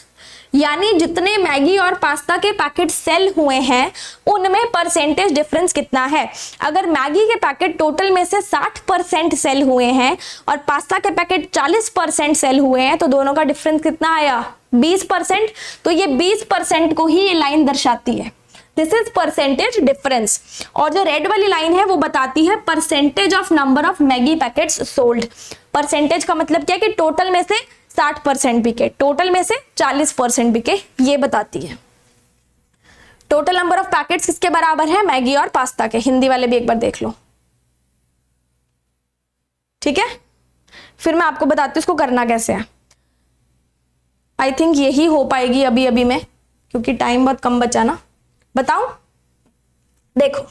यानी जितने मैगी और पास्ता के पैकेट सेल हुए हैं उनमें परसेंटेज डिफरेंस कितना है। अगर मैगी के पैकेट टोटल में से 60% सेल हुए हैं और पास्ता के पैकेट 40% सेल हुए हैं, तो दोनों का डिफरेंस कितना आया, 20%। तो ये 20% को ही ये लाइन दर्शाती है, दिस इज परसेंटेज डिफरेंस। और जो रेड वाली लाइन है वो बताती है percentage of number of Maggi packets sold. Percentage का मतलब क्या है कि टोटल में से 60% बिके, टोटल में से 40% बिके, ये बताती है। टोटल नंबर ऑफ पैकेट्स किसके बराबर है, मैगी और पास्ता के। हिंदी वाले भी एक बार देख लो। ठीक है, फिर मैं आपको बताती हूँ इसको करना कैसे है। आई थिंक यही हो पाएगी अभी अभी में, क्योंकि टाइम बहुत कम बचा ना। बताऊं, देखो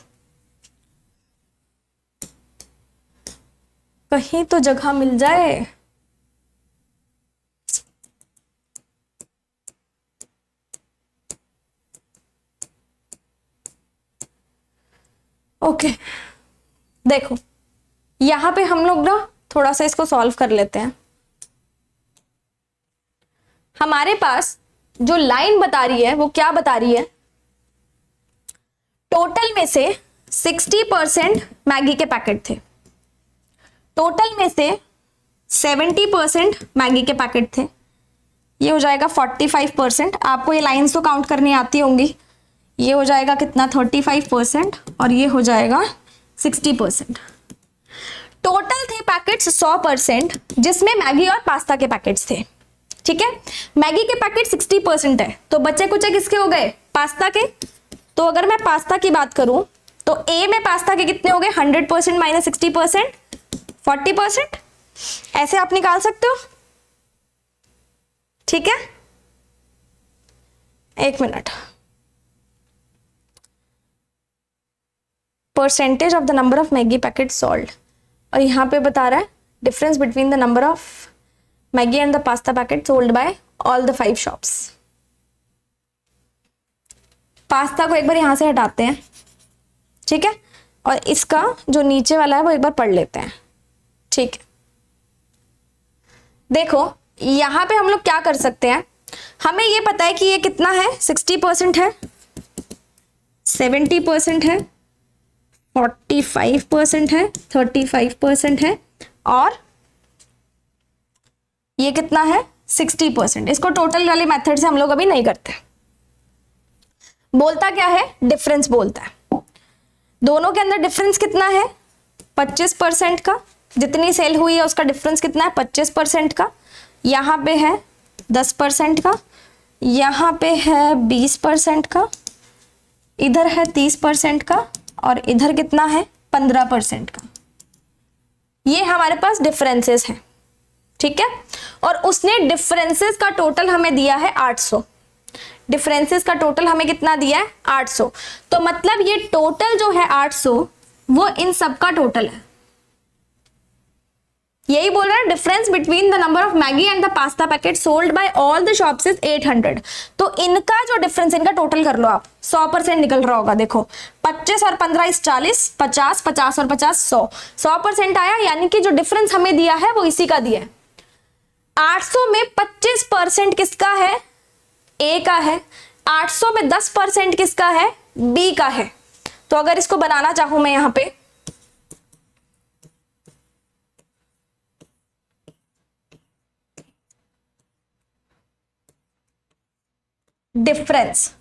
कहीं तो जगह मिल जाए। ओके, देखो यहां पे हम लोग ना थोड़ा सा इसको सॉल्व कर लेते हैं। हमारे पास जो लाइन बता रही है वो क्या बता रही है, टोटल में से 60% मैगी के पैकेट थे, टोटल में से 70% मैगी के पैकेट थे, ये हो जाएगा 45%। आपको ये लाइन्स तो काउंट करनी आती होंगी। ये हो जाएगा कितना 35% और ये हो जाएगा 60%। टोटल थे पैकेट्स 100%, जिसमें मैगी और पास्ता के पैकेट्स थे। ठीक है, मैगी के पैकेट 60% है, तो बच्चे कुछ किसके हो गए, पास्ता के। तो अगर मैं पास्ता की बात करूं तो ए में पास्ता के कितने हो गए, 100% माइनस 60%, 40%। ऐसे आप निकाल सकते हो। ठीक है, एक minute. Percentage of the number of Maggi packet sold, और यहां पे बता रहा है difference between the number of Maggi and the pasta packet sold by all the 5 shops. Pasta को एक बार यहां से हटाते हैं, ठीक है, और इसका जो नीचे वाला है वो एक बार पढ़ लेते हैं। ठीक है, देखो यहां पे हम लोग क्या कर सकते हैं, हमें ये पता है कि ये कितना है, 60% है, 70% है, 45% है, 35% है, और ये कितना है 60%। इसको टोटल वाले मेथड से हम लोग अभी नहीं करते। बोलता क्या है, डिफरेंस बोलता है। दोनों के अंदर डिफरेंस कितना है, 25% का। जितनी सेल हुई है उसका डिफरेंस कितना है, 25% का। यहाँ पे है 10% का, यहाँ पे है 20% का, इधर है 30% का, और इधर कितना है 15% का। ये हमारे पास डिफरेंसेस हैं। ठीक है, और उसने डिफरेंसेस का टोटल हमें दिया है 800। डिफरेंसेस का टोटल हमें कितना दिया है, 800। तो मतलब ये टोटल जो है 800 वो इन सब का टोटल है। यही बोल रहा है difference between the number of Maggi and the pasta packet sold by all the shops is 800। तो इनका जो डिफरेंस, इनका टोटल कर लो आप, 100% निकल रहा होगा। देखो 25 और 15 इस 40, 50, 50 और 50 100, 100% आया। यानी कि जो डिफरेंस हमें दिया है वो इसी का दिया है। 800 में 25% किसका है, ए का है। 800 में 10% किसका है, बी का है। तो अगर इसको बनाना चाहूं मैं यहां पे, डिफरेंस,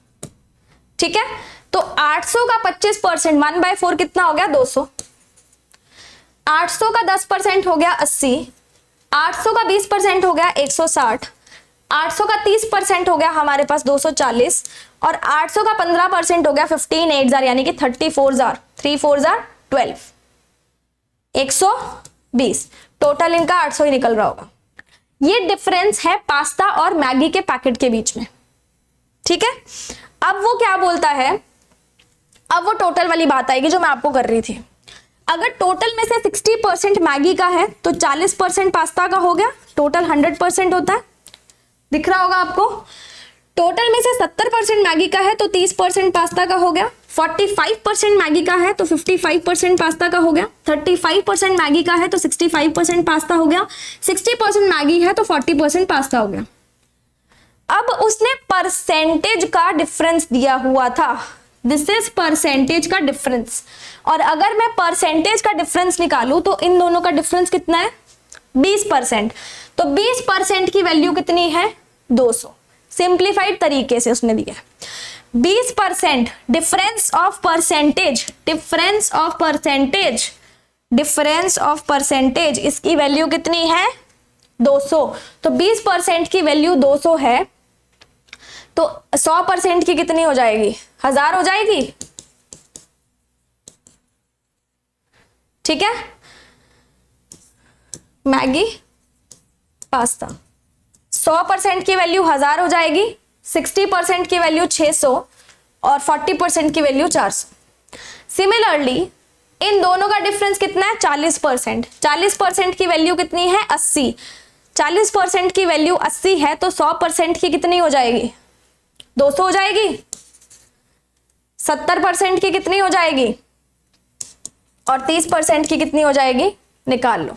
ठीक है, तो 800 का 25%, 1/4 कितना हो गया, 200। 800 का 10% हो गया 80, 800 का 20% हो गया 160, 800 का 30% हो गया हमारे पास 240, और 800 का 15% हो गया 15 8 यानी कि 34 3 4 12, 120। टोटल इनका 800 ही निकल रहा होगा। ये डिफरेंस है पास्ता और मैगी के पैकेट के बीच में। ठीक है, अब वो क्या बोलता है, अब वो टोटल वाली बात आएगी जो मैं आपको कर रही थी। अगर टोटल में से 60% मैगी का है तो 40% पास्ता का हो गया, टोटल 100% होता है, दिख रहा होगा आपको। टोटल में से 70% मैगी का है तो 30% पास्ता का हो गया, 45% मैगी का है तो 55% पास्ता का हो गया, 35% मैगी का है तो 65% पास्ता हो गया, 60% मैगी है तो 40% पास्ता हो गया। अब उसने परसेंटेज का डिफरेंस दिया हुआ था, दिस इज परसेंटेज का डिफरेंस। और अगर मैं परसेंटेज का डिफरेंस निकालूं तो इन दोनों का डिफरेंस कितना है, 20%। तो 20% की वैल्यू कितनी है, 200। सिंप्लीफाइड तरीके से उसने दिया 20% difference of percentage, difference of percentage, difference of percentage, इसकी वैल्यू कितनी है, 200। तो 20% की वैल्यू 200 है, तो 100% की कितनी हो जाएगी, 1000 हो जाएगी। ठीक है, मैगी पास्ता 100% की वैल्यू 1000 हो जाएगी, 60% की वैल्यू 600 और 40% की वैल्यू 400। सिमिलरली इन दोनों का डिफरेंस कितना है, 40%। 40% की वैल्यू कितनी है, 80। 40% की वैल्यू 80 है तो 100% की कितनी हो जाएगी, 200 हो जाएगी। 70% की कितनी हो जाएगी, और 30% की कितनी हो जाएगी, निकाल लो।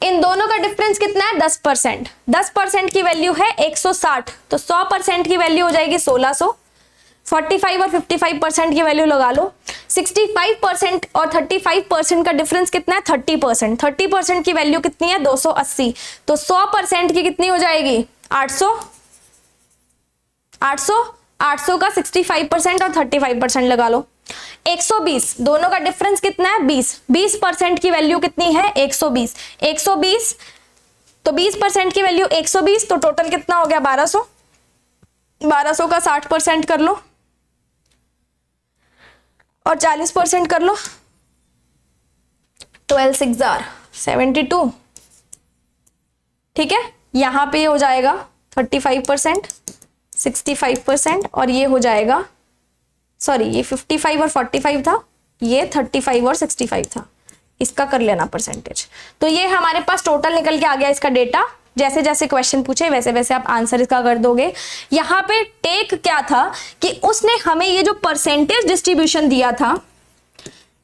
इन दोनों का डिफरेंस कितना है, 10%। 10% की वैल्यू है 160, तो 100% की वैल्यू हो जाएगी 1600। 45 और 55% की वैल्यू लगा लो। 65% और 35% का डिफरेंस कितना है, 30%। 30% की वैल्यू कितनी है, 280। तो 100% की कितनी हो जाएगी, 800। 800, 800 का 65% और 35% लगा लो। 120, दोनों का डिफरेंस कितना है? 20% की वैल्यू कितनी है? 120। 120 तो 20% की वैल्यू 120, तो टोटल कितना हो गया? 1200। 1200 का 60% कर लो और 40% कर लो। 12 6 72। ठीक है, यहां पे हो जाएगा 35%, 65% और ये हो जाएगा, सॉरी ये 55 और 45 था, ये 35 और 65 था। इसका कर लेना परसेंटेज। तो ये हमारे पास टोटल निकल के आ गया इसका डेटा। जैसे जैसे क्वेश्चन पूछे वैसे वैसे आप आंसर इसका कर दोगे। यहाँ पे टेक क्या था कि उसने हमें ये जो परसेंटेज डिस्ट्रीब्यूशन दिया था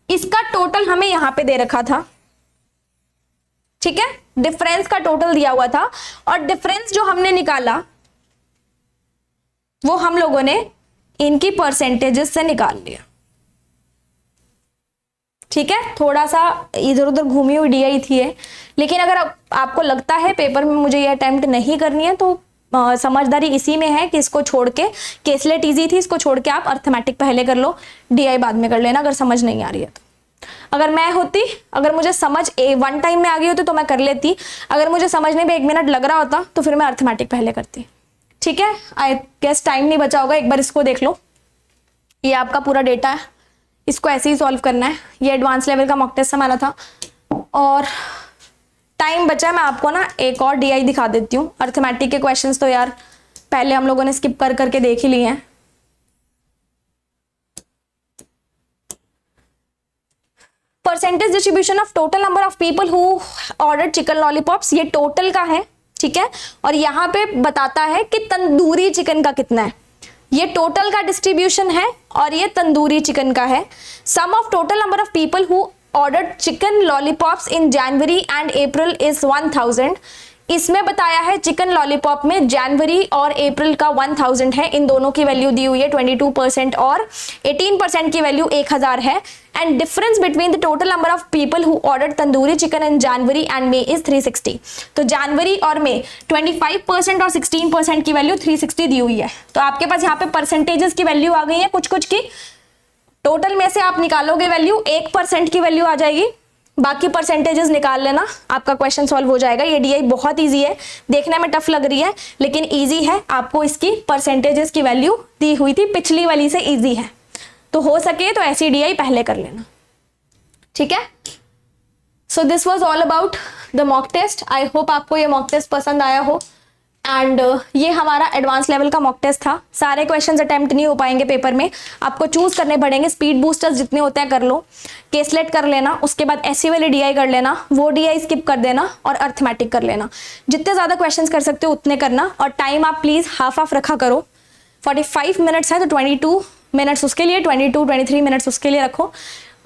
इसका टोटल हमें यहाँ पे दे रखा था। ठीक है, डिफरेंस का टोटल दिया हुआ था और डिफरेंस जो हमने निकाला वो हम लोगों ने इनकी परसेंटेजेस से निकाल लिया। ठीक है, थोड़ा सा इधर उधर घूमी हुई डीआई थी है, लेकिन अगर आपको लगता है पेपर में मुझे ये अटेम्प्ट नहीं करनी है तो समझदारी इसी में है कि इसको छोड़ के, केसलेट इजी थी, इसको छोड़ के आप अर्थमेटिक पहले कर लो, डीआई बाद में कर लेना अगर समझ नहीं आ रही है तो। अगर मैं होती, अगर मुझे समझ वन टाइम में आ गई होती तो मैं कर लेती, अगर मुझे समझने में 1 मिनट लग रहा होता तो फिर मैं अर्थमेटिक पहले करती। ठीक है, आई गेस टाइम नहीं बचा होगा, एक बार इसको देख लो। ये आपका पूरा डेटा है, इसको ऐसे ही सॉल्व करना है। ये एडवांस लेवल का मॉक टेस्ट हमारा था और टाइम बचा है। मैं आपको ना एक और डीआई दिखा देती हूँ। अर्थमेटिक के क्वेश्चंस तो यार पहले हम लोगों ने स्किप कर करके देख ही लिए हैं। Percentage distribution of total number of people who order chicken lollipops, ये टोटल का है। ठीक है, और यहाँ पे बताता है कि तंदूरी चिकन का कितना है। ये टोटल का डिस्ट्रीब्यूशन है और ये तंदूरी चिकन का है। Sum of total number of people who ordered chicken lollipops in January and April is 1000। इसमें बताया है चिकन लॉलीपॉप में जनवरी और अप्रैल का 1000 है। इन दोनों की वैल्यू दी हुई है 22% और 18% की वैल्यू 1000 है। And difference between the total number of people who ordered tandoori chicken in January and may is 360। तो जनवरी और मे 25% और 16% की वैल्यू 360 दी हुई है। तो आपके पास यहाँ पे परसेंटेजेस की वैल्यू आ गई है कुछ कुछ की। टोटल में से आप निकालोगे वैल्यू, 1% की वैल्यू आ जाएगी, बाकी परसेंटेजेस निकाल लेना, आपका क्वेश्चन सॉल्व हो जाएगा। ये डीआई बहुत इजी है, देखने में टफ लग रही है लेकिन इजी है। आपको इसकी परसेंटेजेस की वैल्यू दी हुई थी, पिछली वाली से इजी है, तो हो सके तो ऐसी डीआई पहले कर लेना। ठीक है, so this was all about the mock test. I hope आपको ये मॉक टेस्ट पसंद आया हो। एंड ये हमारा एडवांस लेवल का मॉक टेस्ट था। सारे क्वेश्चंस अटेम्प्ट नहीं हो पाएंगे पेपर में, आपको चूज करने पड़ेंगे। स्पीड बूस्टर्स जितने होते हैं कर लो, केसलेट कर लेना, उसके बाद ऐसी वाली डीआई कर लेना, वो डीआई स्किप कर देना और अर्थमेटिक कर लेना। जितने ज्यादा क्वेश्चंस कर सकते हो उतने करना और टाइम आप प्लीज हाफ हाफ रखा करो। 45 मिनट्स है तो 22 मिनट्स उसके लिए, 22-23 मिनट्स उसके लिए रखो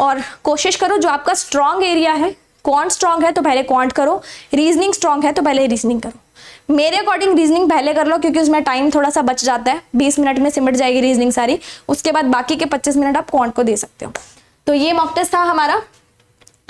और कोशिश करो जो आपका स्ट्रॉन्ग एरिया है, क्वांट स्ट्रॉन्ग है तो पहले क्वांट करो, रीजनिंग स्ट्रॉन्ग है तो पहले रीजनिंग करो। मेरे अकॉर्डिंग रीजनिंग पहले कर लो क्योंकि उसमें टाइम थोड़ा सा बच जाता है, 20 मिनट में सिमट जाएगी रीजनिंग सारी, उसके बाद बाकी के 25 मिनट आप क्वांट को दे सकते हो। तो ये मॉक टेस्ट था हमारा।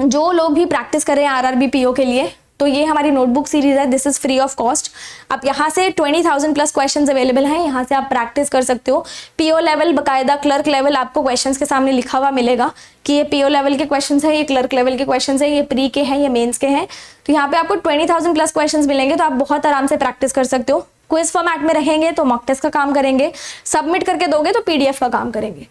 जो लोग भी प्रैक्टिस कर रहे हैं आरआरबी पीओ के लिए, तो ये हमारी नोटबुक सीरीज है, this is free of cost. आप यहाँ से 20,000 प्लस क्वेश्चंस अवेलेबल हैं, यहाँ से आप प्रैक्टिस कर सकते हो। पीओ लेवल बकायदा क्लर्क लेवल आपको क्वेश्चंस के सामने लिखा हुआ मिलेगा कि ये पीओ लेवल के क्वेश्चंस हैं, ये क्लर्क लेवल के क्वेश्चंस हैं, ये प्री के हैं, ये मेंस के हैं। तो यहाँ पे आपको 20,000 प्लस क्वेश्चंस मिलेंगे, तो आप बहुत आराम से प्रैक्टिस कर सकते हो। क्विज फॉर्मेट में रहेंगे तो मॉक टेस्ट का काम करेंगे, सबमिट करके दोगे तो पीडीएफ का काम करेंगे।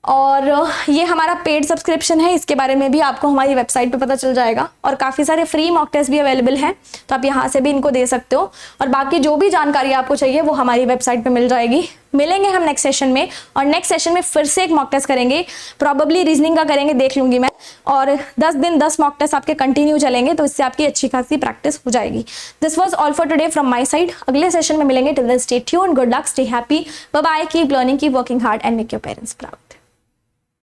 और ये हमारा पेड सब्सक्रिप्शन है, इसके बारे में भी आपको हमारी वेबसाइट पे पता चल जाएगा। और काफ़ी सारे फ्री मॉक टेस्ट भी अवेलेबल हैं, तो आप यहाँ से भी इनको दे सकते हो। और बाकी जो भी जानकारी आपको चाहिए वो हमारी वेबसाइट पे मिल जाएगी। मिलेंगे हम नेक्स्ट सेशन में, और नेक्स्ट सेशन में फिर से एक मॉक टेस्ट करेंगे, प्रॉबेबली रीजनिंग का करेंगे, देख लूंगी मैं। और 10 दिन 10 मॉक टेस्ट आपके कंटिन्यू चलेंगे, तो इससे आपकी अच्छी खासी प्रैक्टिस हो जाएगी। This was all for today from my side. अगले सेशन में मिलेंगे। Till then stay tuned, good luck, stay happy, bye bye, keep learning, keep working hard and make your parents proud.